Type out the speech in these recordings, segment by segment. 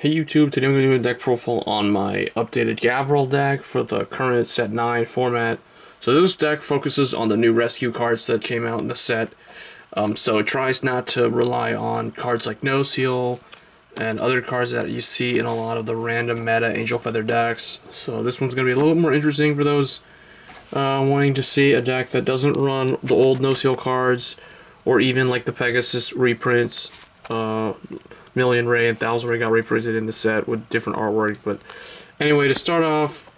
Hey YouTube, today I'm going to do a deck profile on my updated Gavrail deck for the current set 9 format. So this deck focuses on the new rescue cards that came out in the set. So it tries not to rely on cards like Nociel and other cards that you see in a lot of the random meta Angel Feather decks. So this one's going to be a little bit more interesting for those wanting to see a deck that doesn't run the old Nociel cards or even like the Pegasus reprints. Million Ray and Thousand Ray got reprinted in the set with different artwork. But anyway, to start off,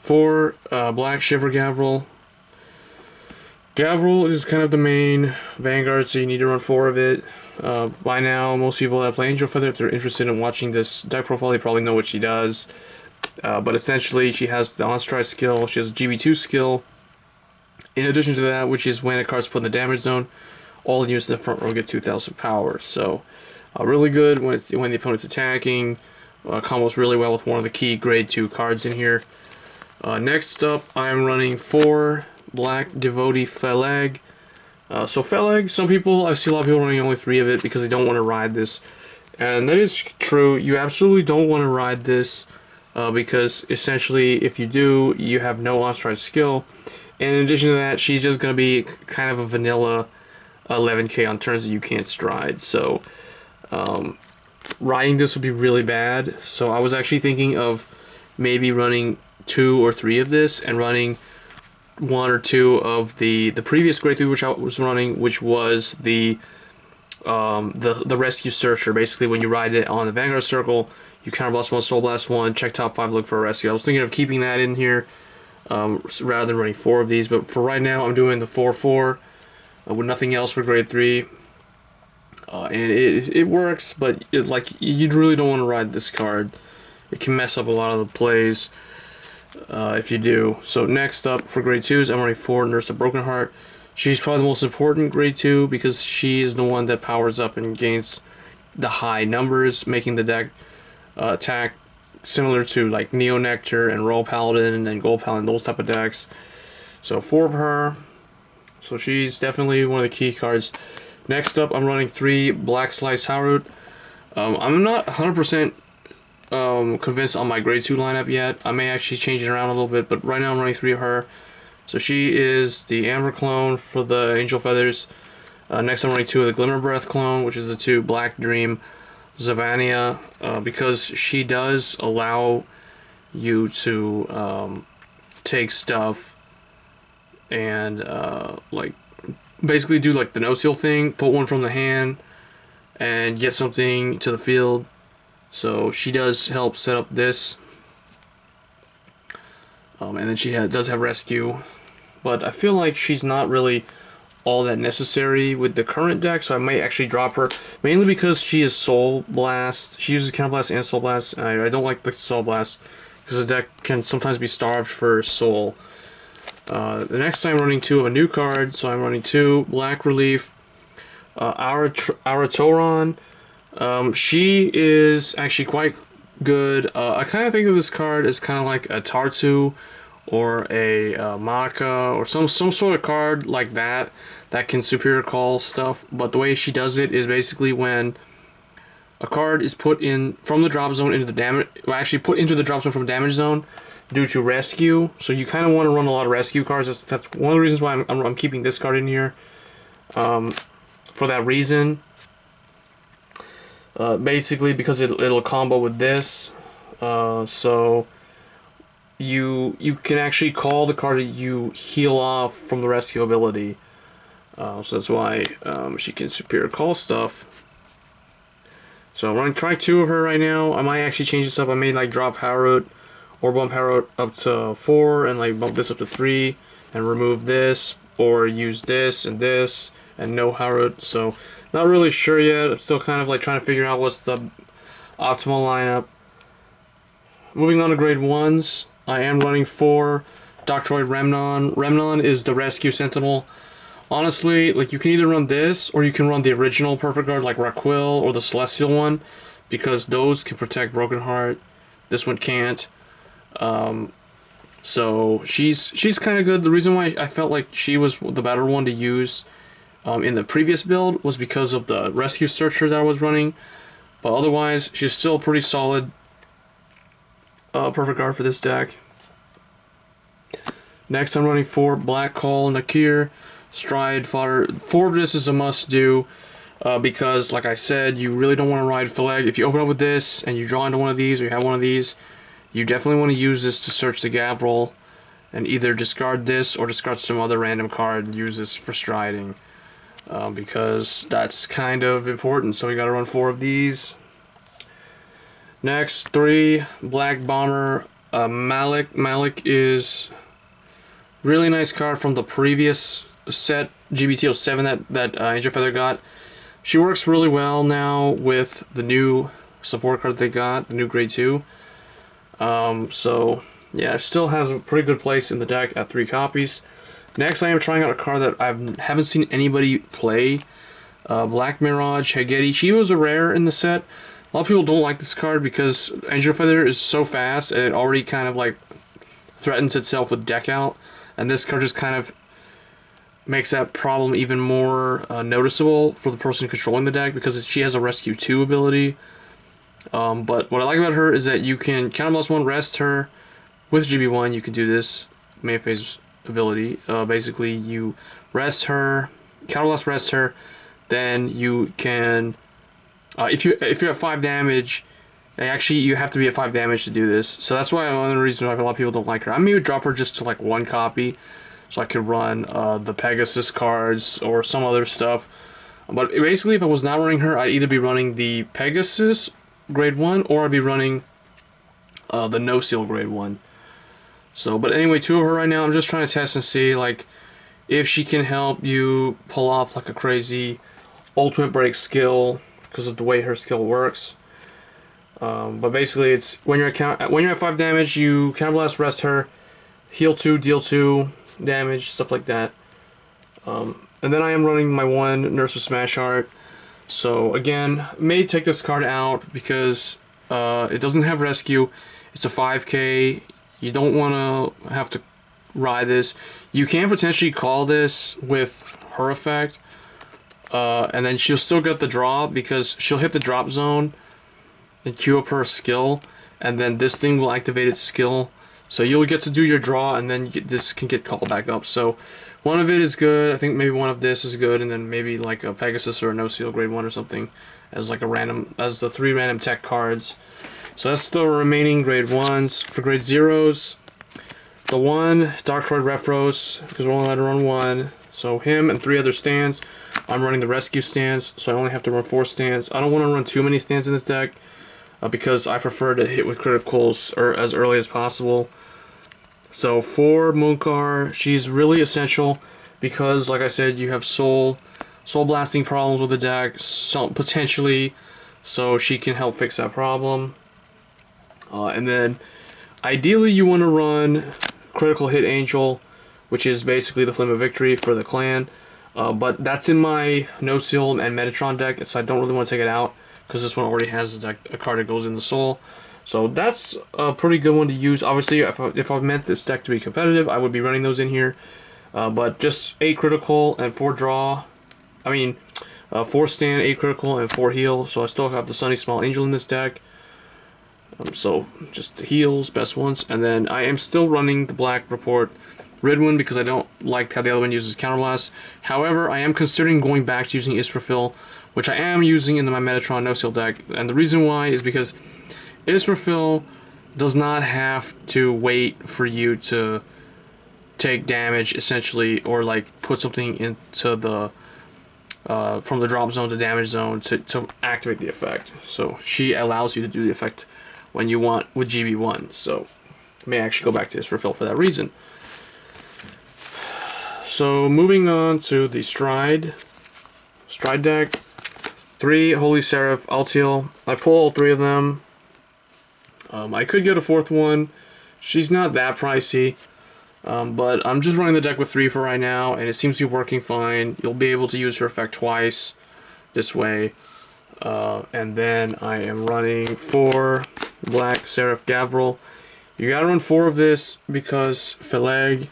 for Black Shiver Gavrail. Gavrail is kind of the main Vanguard, so you need to run 4 of it. By now, most people that play Angel Feather, if they're interested in watching this deck profile, they probably know what she does. But essentially, she has the On-Strike skill, she has a GB2 skill. In addition to that, which is when a card's put in the damage zone, all units in the front row get 2,000 power. So, really good when the opponent's attacking. Combos really well with one of the key grade 2 cards in here. Next up, I'm running 4 Black Devotee Felag. So Felag, I see a lot of people running only 3 of it because they don't want to ride this. And that is true. You absolutely don't want to ride this because essentially if you do, you have no on-strike skill. And in addition to that, she's just going to be kind of a vanilla 11k on turns that you can't stride. So riding this would be really bad. So I was actually thinking of maybe running 2 or 3 of this and running 1 or 2 of the previous grade 3 which I was running, which was the rescue searcher. Basically, when you ride it on the Vanguard circle, you counter blast 1, soul blast 1, check top 5, look for a rescue. I was thinking of keeping that in here rather than running 4 of these, but for right now I'm doing the 4/4 with nothing else for grade 3. And it works, but you really don't want to ride this card. It can mess up a lot of the plays if you do. So next up for grade 2s, I'm running 4 Nurse the Broken Heart. She's probably the most important grade 2 because she is the one that powers up and gains the high numbers, making the deck attack similar to like Neo Nectar and Royal Paladin and Gold Paladin, those type of decks. So 4 of her. So she's definitely one of the key cards. Next up, I'm running 3 Black Slice Harut. I'm not 100% convinced on my grade 2 lineup yet. I may actually change it around a little bit, but right now I'm running 3 of her. So she is the Amber clone for the Angel Feathers. Next I'm running 2 of the Glimmer Breath clone, which is the 2 Black Dream Zavania, because she does allow you to take stuff and basically do like the no-seal thing, put one from the hand and get something to the field. So she does help set up this, and then she does have rescue, but I feel like she's not really all that necessary with the current deck, so I might actually drop her, mainly because she is Soul Blast. She uses Counter Blast and Soul Blast, and I don't like the Soul Blast because the deck can sometimes be starved for Soul. The next time I'm running 2 of a new card, so I'm running 2 Black Relief Aratoron. She is actually quite good. I kind of think of this card as kind of like a Tartu or a Maka or some sort of card like that can superior call stuff. But the way she does it is basically when a card is put in from the drop zone into the damage, put into the drop zone from damage zone due to rescue. So you kind of want to run a lot of rescue cards. That's one of the reasons why I'm keeping this card in here. For that reason. Basically because it'll combo with this, so you can actually call the card that you heal off from the rescue ability, so that's why she can superior call stuff. So I'm running try 2 of her right now. I might actually change this up. I may like drop Harut or bump Harut up to 4 and like bump this up to 3 and remove this, or use this and no Harut. So not really sure yet. I'm still kind of like trying to figure out what's the optimal lineup. Moving on to grade 1s, I am running 4 Doctroid Remnon. Remnon is the Rescue Sentinel. Honestly, like you can either run this or you can run the original Perfect Guard like Raquel or the Celestial one, because those can protect Broken Heart. This one can't. So she's kind of good. The reason why I felt like she was the better one to use in the previous build was because of the Rescue Searcher that I was running. But otherwise, she's still pretty solid. Perfect card for this deck. Next, I'm running 4 Black Call, Nakir, Stride, Fodder. 4 of this is a must-do because, like I said, you really don't want to ride Fileg. If you open up with this and you draw into one of these or you have one of these, you definitely want to use this to search the Gavrail and either discard this or discard some other random card and use this for striding because that's kind of important. So we got to run 4 of these. Next, 3 Black Bomber, Malik. Malik is really nice card from the previous set, GBT07 that Angel Feather got. She works really well now with the new support card they got, the new grade 2. So yeah, still has a pretty good place in the deck at 3 copies. Next, I am trying out a card that I haven't seen anybody play. Black Mirage Hegedi. She was a rare in the set. A lot of people don't like this card because Angel Feather is so fast and it already kind of like threatens itself with deck out. And this card just kind of makes that problem even more noticeable for the person controlling the deck because she has a Rescue 2 ability. But what I like about her is that you can counterblast 1, rest her. With GB1, you can do this main phase ability. Basically, you rest her, counterblast rest her, then you can... if you're at 5 damage, actually you have to be at 5 damage to do this. So that's why one of the reasons why a lot of people don't like her. I maybe drop her just to like 1 copy, so I could run the Pegasus cards or some other stuff. But basically, if I was not running her, I'd either be running the Pegasus grade 1 or I'd be running the Nociel grade 1. So, but anyway, 2 of her right now. I'm just trying to test and see like if she can help you pull off like a crazy ultimate break skill because of the way her skill works. But basically, it's when you're at 5 damage, you counterblast, rest her, heal 2, deal 2 damage, stuff like that. And then I am running my 1 Nurse with Smash Heart. So again, may take this card out because it doesn't have rescue. It's a 5k. You don't want to have to ride this. You can potentially call this with her effect. And then she'll still get the draw because she'll hit the drop zone and queue up her skill. And then this thing will activate its skill. So you'll get to do your draw and then this can get called back up. So one of it is good. I think maybe one of this is good. And then maybe like a Pegasus or a Nociel grade 1 or something as like a random, as the 3 random tech cards. So that's the remaining grade 1s. For grade 0s, the 1 Darktroid Refros, because we're only allowed to run 1. So him and 3 other stands. I'm running the rescue stands, so I only have to run 4 stands. I don't want to run too many stands in this deck because I prefer to hit with criticals or as early as possible. So for Moonkar, she's really essential because, like I said, you have soul blasting problems with the deck, potentially, so she can help fix that problem. And then ideally you want to run Critical Hit Angel, which is basically the Flame of Victory for the clan. But that's in my Nociel and Metatron deck, so I don't really want to take it out because this one already has a card that goes in the soul. So that's a pretty good one to use. Obviously, if I meant this deck to be competitive, I would be running those in here. But just 8 critical and 4 draw. 4 stand, 8 critical, and 4 heal. So I still have the Sunny Small Angel in this deck. So just the heals, best ones. And then I am still running the Black Report Ridwin because I don't like how the other one uses Counterblast. However, I am considering going back to using Israfil, which I am using in my Metatron Nociel deck. And the reason why is because Israfil does not have to wait for you to take damage, essentially, or like put something into the from the drop zone to damage zone to activate the effect. So she allows you to do the effect when you want with GB1. So I may actually go back to Israfil for that reason. So moving on to the Stride deck. 3 Holy Seraph Altiel. I pull all 3 of them. I could get a 4th one. She's not that pricey. But I'm just running the deck with 3 for right now, and it seems to be working fine. You'll be able to use her effect twice this way. And then I am running 4 Black Seraph Gavrail. You gotta run 4 of this because Fileg.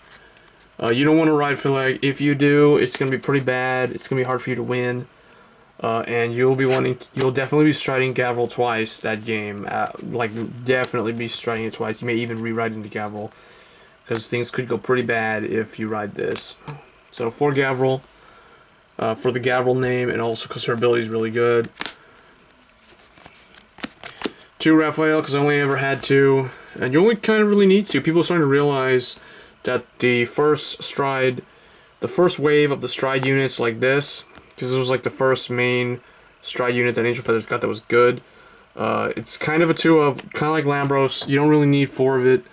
You don't want to ride Fileg. If you do, it's going to be pretty bad. It's going to be hard for you to win. And you'll definitely be striding Gavrail twice that game. Like, definitely be striding it twice. You may even rewrite into Gavrail, because things could go pretty bad if you ride this. So 4 Gavrail, for the Gavrail name, and also because her ability is really good. 2 Raphael, because I only ever had 2, and you only kind of really need 2. People are starting to realize that the first wave of the stride units like this, because this was like the first main stride unit that Angel Feathers got that was good. It's kind of a 2 of, kind of like Lambros. You don't really need 4 of it.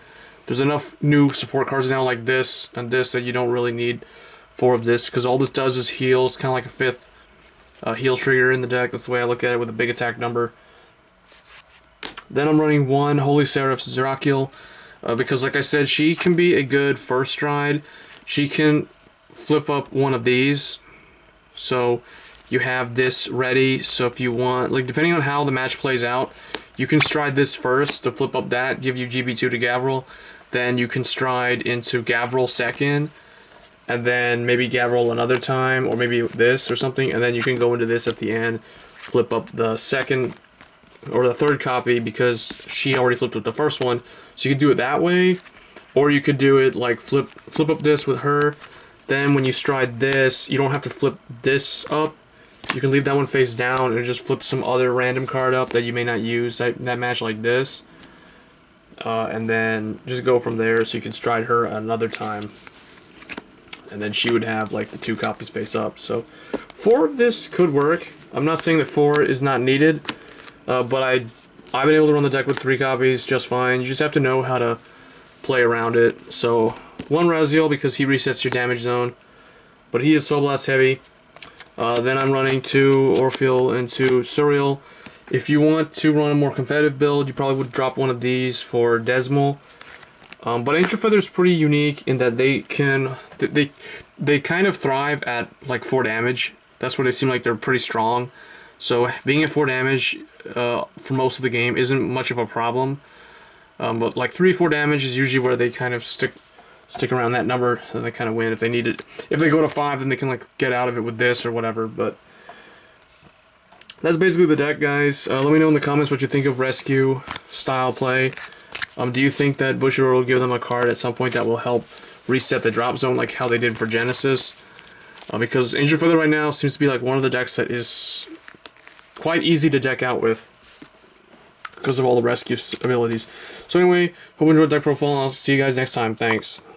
There's enough new support cards now like this and this that you don't really need 4 of this, because all this does is heal. It's kind of like a 5th heal trigger in the deck. That's the way I look at it, with a big attack number. Then I'm running 1 Holy Seraph Zerakiel, because like I said, she can be a good first stride. She can flip up one of these, so you have this ready. So if you want, like, depending on how the match plays out, you can stride this first to flip up that, give you GB2 to Gavrail. Then you can stride into Gavrail second, and then maybe Gavrail another time, or maybe this or something, and then you can go into this at the end, flip up the second or the 3rd copy, because she already flipped up the first one. So you could do it that way, or you could do it like flip up this with her. Then when you stride this, you don't have to flip this up. You can leave that one face down and just flip some other random card up that you may not use that match like this. And then just go from there, so you can stride her another time. And then she would have like the 2 copies face up. So 4 of this could work. I'm not saying that 4 is not needed, but I've been able to run the deck with 3 copies just fine. You just have to know how to play around it. So 1 Raziel, because he resets your damage zone, but he is Soul Blast heavy. Then I'm running 2 Orpheal and 2 Suriel. If you want to run a more competitive build, you probably would drop one of these for Desmol. But Angel Feather is pretty unique in that they kind of thrive at like 4 damage. That's where they seem like they're pretty strong. So being at 4 damage for most of the game isn't much of a problem. But like 3-4 damage is usually where they kind of stick around that number, and they kind of win if they need it. If they go to 5, then they can like get out of it with this or whatever. But that's basically the deck, guys. Let me know in the comments what you think of rescue style play. Do you think that Bushiroad will give them a card at some point that will help reset the drop zone, like how they did for Genesis? Because Angel Feather right now seems to be like one of the decks that is quite easy to deck out with, because of all the rescue abilities. So anyway, hope you enjoyed deck profile, and I'll see you guys next time. Thanks.